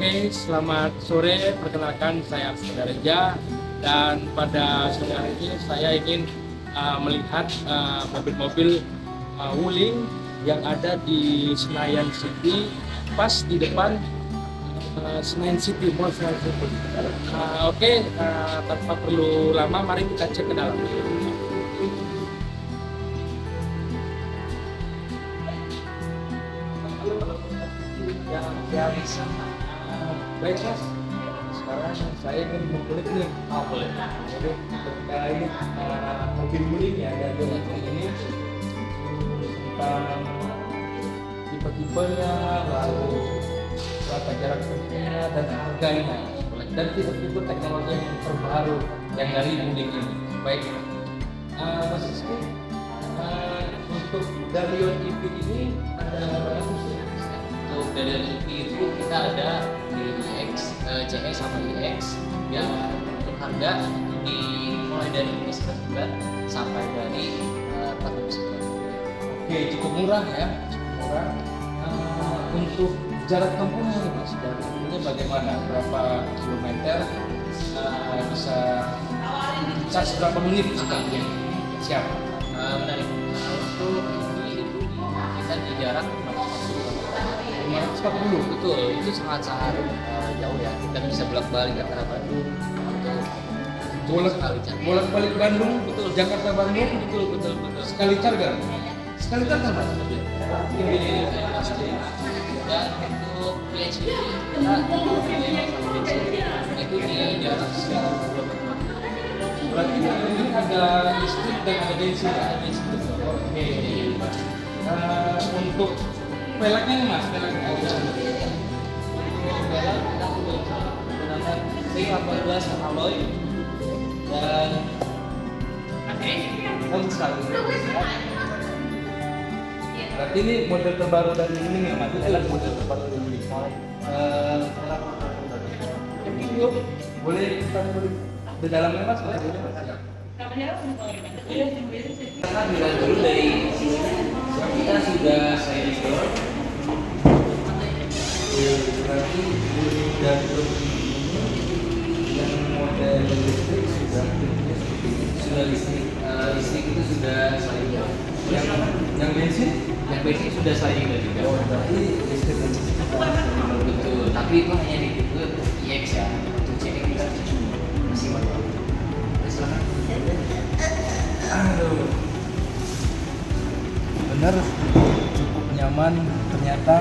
Oke, selamat sore. Perkenalkan saya Arsada Reja, dan pada sore hari ini saya ingin melihat mobil-mobil Wuling yang ada di Senayan City, pas di depan Senayan City, Mall Senayan City. Oke, tanpa perlu lama, mari kita cek ke dalam. Ya, bisa. Baik mas, sekarang saya ingin mengulik nih. Boleh. Jadi terkait mobil Wuling yang ada di ini, tentang tipe-tipenya, lalu berapa jarak tempuhnya dan harganya, dan tipe-tipe teknologi yang terbaru yang dari Wuling ini. Baik, Mas Rizky, untuk Dalion EV ini ada berapa sih? Untuk Dalion EV itu kita ada di iX, CS sama iX. Ya, untuk harga mulai dari 9 sampai dari 49. Oke, cukup murah ya, cukup murah. Untuk jarak tempuhnya nih mas, jarak tempuhnya bagaimana? Berapa kilometer? Bisa charge berapa menit sekali? Siap. Menarik. Untuk ini itu kita di jarak 540. betul, itu sangat-sangat jauh ya. Kita bisa bolak-balik antara Bandung Bolak-balik Bandung, betul. Jakarta Bandung, betul. sekali charger. Sekali charger mas. Ini pasti. Dan untuk PHEV kita itu di jarak 1000 km. Berarti ini ada listrik dan ada bensin ya? Oke. Untuk velgnya nih mas, velgnya aja. Velg kita menggunakan V18 alloy dan bagus sekali. Berarti ini model terbaru dari ini ya mas? Velg model terbaru dari ini. Video boleh kita di dalamnya mas? Kita bilang dulu dari kita sudah side door. Berarti dari yang model listrik Sudah listrik itu sudah side door. yang bensin? Yang basic sudah sliding door juga. Berarti listrik dan bensin. Betul, tapi itu hanya di tipe iX ya. Untuk CX kita masih manual. Silakan. Aduh, bener, cukup nyaman ternyata.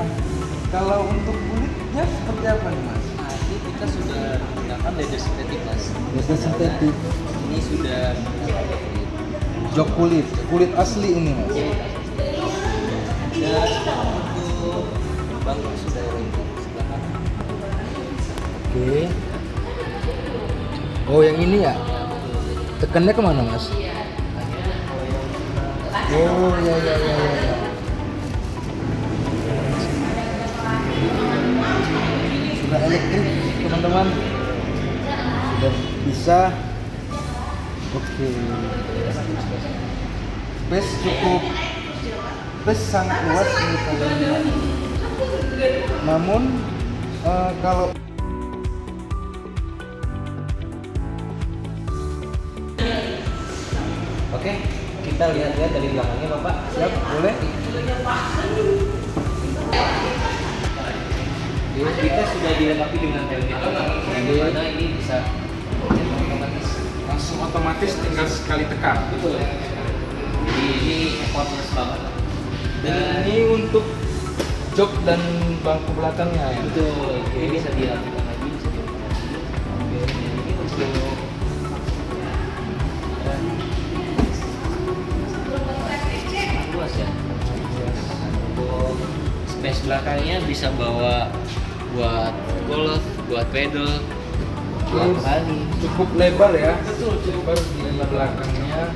Kalau untuk kulitnya seperti apa nih mas? Nah, ini kita sudah menggunakan leather sintetik mas. Leather sintetik. Ini sudah Jok kulit asli ini mas. dan untuk bangku sudah lengkap. Silakan. Oke. Oh yang ini ya? Tekannya kemana mas? Oh ya. Sudah elektrik teman-teman. Sudah bisa. Oke. Space sangat luas ini kalian. Namun kalau Oke, kita lihat-lihat dari belakangnya Bapak. siap boleh. Kita sudah dilengkapi dengan tailgate yang dimana ini bisa otomatis. Langsung otomatis tinggal sekali tekan. Betul. Jadi ini effortless banget. Dan ini untuk jok dan bangku belakangnya ya. Betul. Ini bisa dirapikan lagi, bisa dirapikan lagi. Oke. Ini untuk luas ya. Untuk space belakangnya bisa bawa buat golf, buat pedal, buat bali. Cukup lebar ya. Betul, Lebar di belakangnya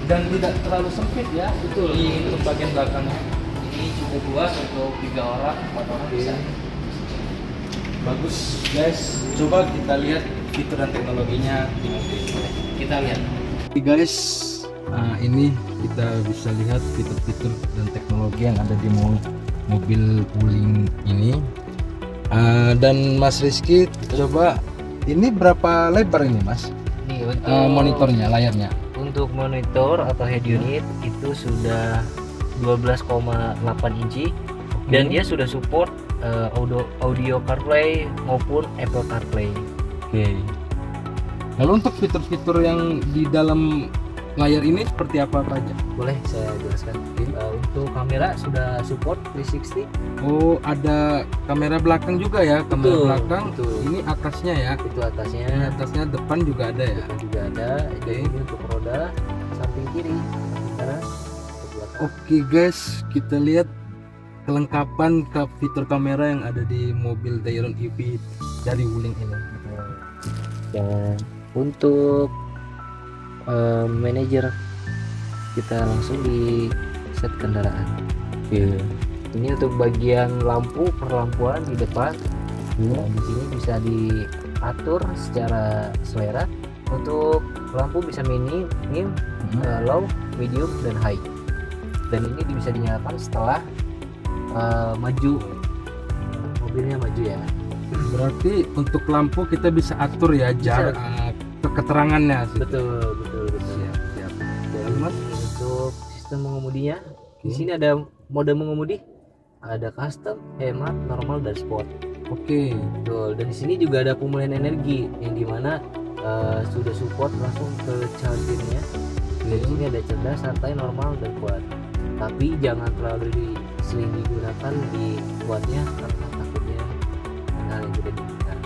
dan tidak terlalu sempit ya. Betul. Untuk bagian belakangnya. Ini cukup luas untuk 3 orang, 4 orang bisa. Bagus guys. Coba kita lihat fitur dan teknologinya di mobil. Kita lihat. Oke guys, nah ini kita bisa lihat fitur-fitur dan teknologi yang ada di mobil Wuling ini. Dan Mas Rizky coba, ini berapa lebar ini Mas? Nih untuk Monitornya, layarnya. untuk monitor atau head unit itu sudah 12,8 inci dan dia sudah support audio CarPlay maupun Apple CarPlay. Oke. Lalu untuk fitur-fitur yang di dalam layar ini seperti apa aja? Boleh saya jelaskan. Untuk kamera sudah support 360. Oh, ada kamera belakang juga ya, kamera Betul, belakang. betul. Ini atasnya ya. Itu atasnya. Ini atasnya, depan juga ada ya. Depan juga ada. Oke. Ini untuk roda samping kiri, samping kanan, untuk belakang. Oke guys, kita lihat kelengkapan fitur kamera yang ada di mobil Dairon EV dari Wuling ini. Dan untuk manajer kita langsung di set kendaraan. Oke. Ini untuk bagian lampu perlampuan di depan. Nah, di sini bisa diatur secara selera. Untuk lampu bisa minim, low, medium, dan high. Dan ini bisa dinyalakan setelah maju, mobilnya maju ya. Berarti untuk lampu kita bisa atur ya jarak keterangannya. Betul. Siap. Dan Mas? untuk sistem mengemudinya, di Oke. sini ada mode mengemudi, ada custom, hemat, normal, dan sport. Oke. Betul. Dan di sini juga ada pemulihan energi yang dimana sudah support langsung ke chargernya. Dan di sini ada cerdas, santai, normal, dan kuat. Tapi jangan terlalu sering digunakan di kuatnya karena takutnya hal yang tidak diinginkan.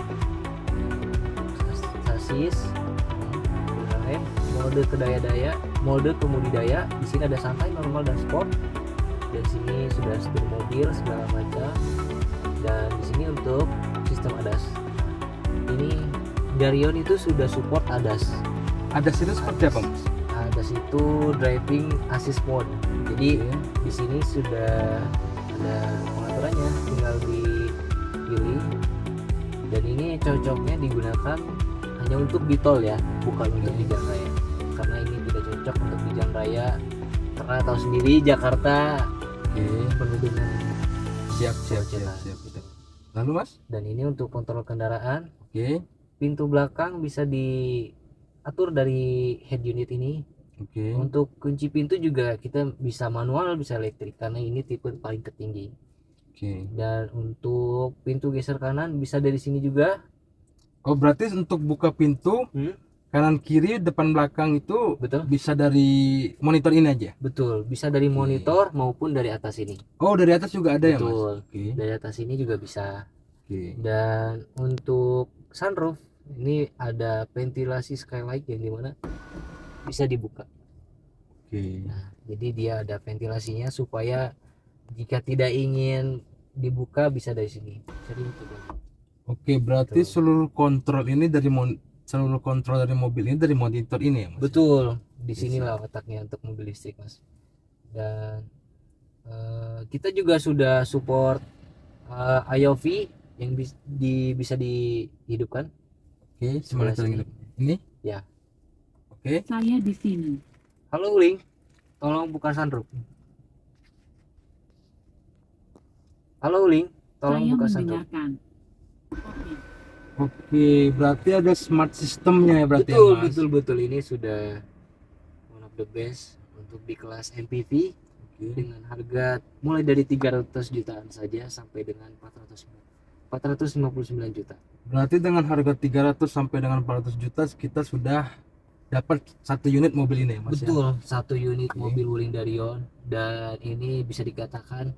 Sasis, rem, mode kedaya-daya, mode kemudi-daya. Di sini ada santai, normal, dan sport. Dan sini sudah setir mobil segala macam. Dan di sini untuk sistem ADAS. Ini Darion itu sudah support ADAS. ADAS itu seperti apa Mas? ADAS itu driving assist mode. Jadi di sini sudah ada pengaturannya, tinggal dipilih. Dan ini cocoknya digunakan hanya untuk di tol ya, bukan untuk di jalan raya. Karena ini tidak cocok untuk di jalan raya. Karena tahu sendiri Jakarta penuh dengan Siap. kemacetan. Lalu Mas? Dan ini untuk kontrol kendaraan. Oke. Pintu belakang bisa diatur dari head unit ini. Oke. Untuk kunci pintu juga kita bisa manual, bisa elektrik karena ini tipe paling tertinggi. Oke. Dan untuk pintu geser kanan bisa dari sini juga. Oh, berarti untuk buka pintu kanan kiri depan belakang itu Betul. bisa dari monitor ini aja? Betul, bisa dari monitor maupun dari atas ini. Oh, dari atas juga ada ya Mas? Betul. Oke. Dari atas ini juga bisa. Oke. Dan untuk sunroof ini ada ventilasi skylight yang dimana bisa dibuka. Oke. Nah, jadi dia ada ventilasinya supaya jika tidak ingin dibuka bisa dari sini. Jadi Oke, berarti Betul. seluruh kontrol ini dari seluruh kontrol dari mobil ini dari monitor ini ya Mas? betul, di sinilah letaknya untuk mobil listrik Mas. Dan kita juga sudah support IOV yang bisa dihidupkan. Oke, Sebelah monitor sini. ini? Ya. Oke. Saya di sini. Halo Link, tolong buka sunroof. Halo Link, tolong Saya buka sunroof. mendengarkan. Oke. Oke, berarti ada smart systemnya ya berarti Betul, ya Mas? betul. Ini sudah one of the best untuk di kelas MPV Oke. dengan harga mulai dari 300 jutaan saja sampai dengan 459 juta. Berarti dengan harga 300 sampai dengan 400 juta kita sudah dapat satu unit mobil ini ya Mas? Betul, satu unit Oke. mobil Wuling Darion dan ini bisa dikatakan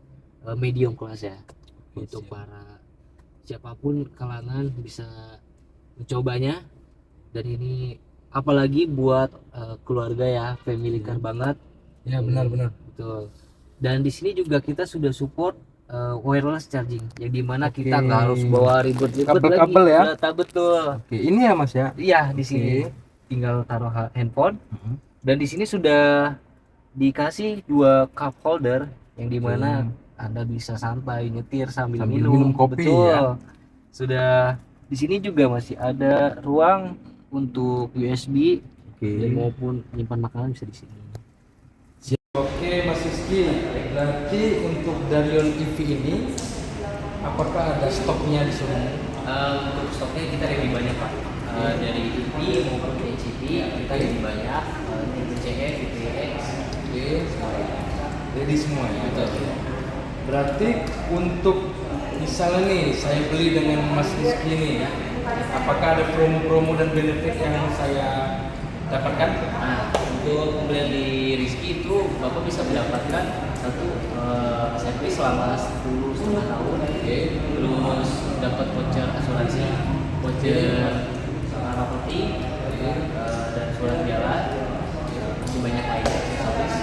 medium kelas ya. Oke, Untuk siap. para siapapun kalangan bisa mencobanya. Dan ini apalagi buat keluarga ya, family car banget. Ya benar-benar. Betul. Dan di sini juga kita sudah support wireless charging, yang dimana Oke. kita nggak harus bawa ribet-ribet Kabel-kabel lagi. ya? Betul. Oke, ini ya Mas ya? Iya, di sini Oke. tinggal taruh handphone. Mhm. Dan di sini sudah dikasih 2 cup holder yang dimana Anda bisa santai nyetir sambil minum kopi betul. ya. Sudah di sini juga masih ada ruang untuk USB Oke. dan maupun menyimpan makanan bisa di sini. Oke Mas Rizky, berarti untuk Darion EV ini apakah ada stoknya di sini? Untuk stoknya kita lebih banyak Pak. Dari IP maupun HCP kita lebih banyak. Tipe CE, tipe X, Oke, semuanya. jadi semua ya. Betul. Berarti untuk misalnya nih saya beli dengan Mas Rizky nih, apakah ada promo-promo dan benefit yang saya dapatkan? Nah, untuk pembelian di Rizky itu Bapak bisa mendapatkan satu SMP selama 10,5 tahun, terus dapat voucher asuransi, voucher properti, dan surat jalan, masih banyak lainnya aksesoris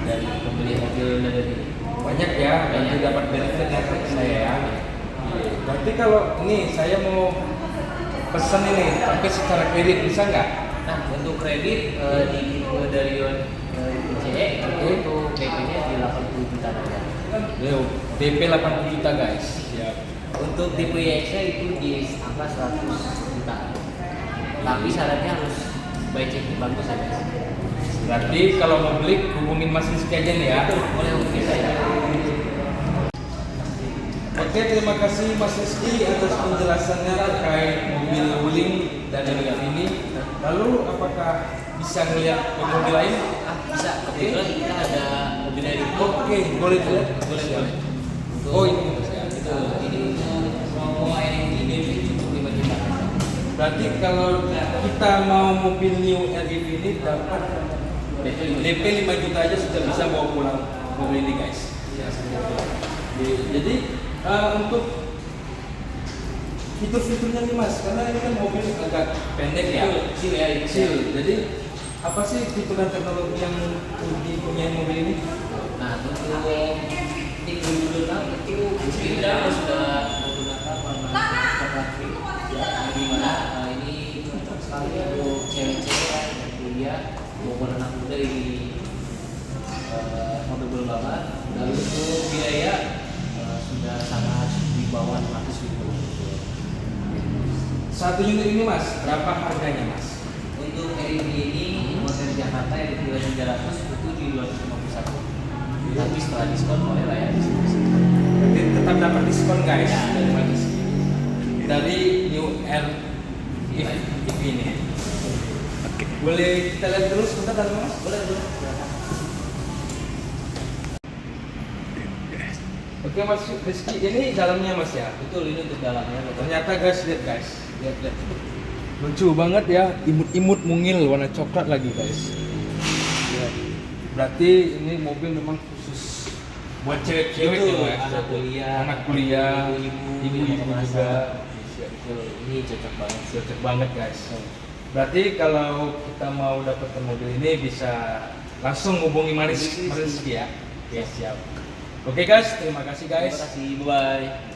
dari pembelian mobil dari Banyak ya, nanti dapat benefit ya saya ya. Berarti kalau ini saya mau pesan ini, tapi secara kredit bisa nggak? Nah, untuk kredit di tipe dari CE itu PP-nya di 80 juta aja. DP 80 juta guys. Ya. Untuk tipe YX-nya itu di angka 100 juta. Tapi syaratnya harus by checking bagus aja. Berarti kalau mau beli hubungin Mas Rizky aja nih ya. Boleh hubungi saya. Oke, terima kasih Mas Rizky atas penjelasannya terkait mobil Wuling dan ini. Lalu apakah bisa ngeliat mobil lain? Bisa. Kebetulan kita ada mobil dari Oke, boleh dilihat? Boleh. Untuk- Oh, ini Mas ya. Itu ini untuk mau RMD DP cukup 5 juta. Berarti kalau kita mau mobil new RGB ini dapat DP 5 juta aja sudah bisa bawa pulang mobil ini guys. Jadi untuk fitur-fiturnya nih Mas, karena ini kan mobil agak pendek ya, Kecil ya, kecil. Jadi apa sih fitur dan teknologi yang dipunyai mobil ini? Nah, untuk tim dulu itu kita sudah menggunakan warna kooperatif di mana ini cocok sekali untuk cewek-cewek yang kuliah maupun anak muda di affordable banget. Lalu untuk biaya sudah sangat di bawah 500 ribu. Satu unit ini Mas, berapa harganya Mas? Untuk RIB ini model Jakarta yang di 300 itu di 251. Tapi setelah diskon boleh lah ya diskusi. Berarti tetap dapat diskon guys dari Mas Rizky. Dari new R EV ini. Oke. Boleh kita lihat dulu sebentar dalam Mas? Boleh. Oke Mas Rizky, ini dalamnya Mas ya. Betul, ini untuk dalamnya. Ternyata guys, lihat guys, lihat. Lucu banget ya, imut-imut mungil warna coklat lagi guys. Lihat. Berarti ini mobil memang khusus buat cewek-cewek ya Mas. Anak kuliah, ibu-ibu juga. Betul, ini cocok banget. Cocok banget guys. Berarti kalau kita mau dapatkan mobil ini bisa langsung hubungi Mas Rizky ya. Oke siap. Oke guys, terima kasih guys. Terima kasih, bye.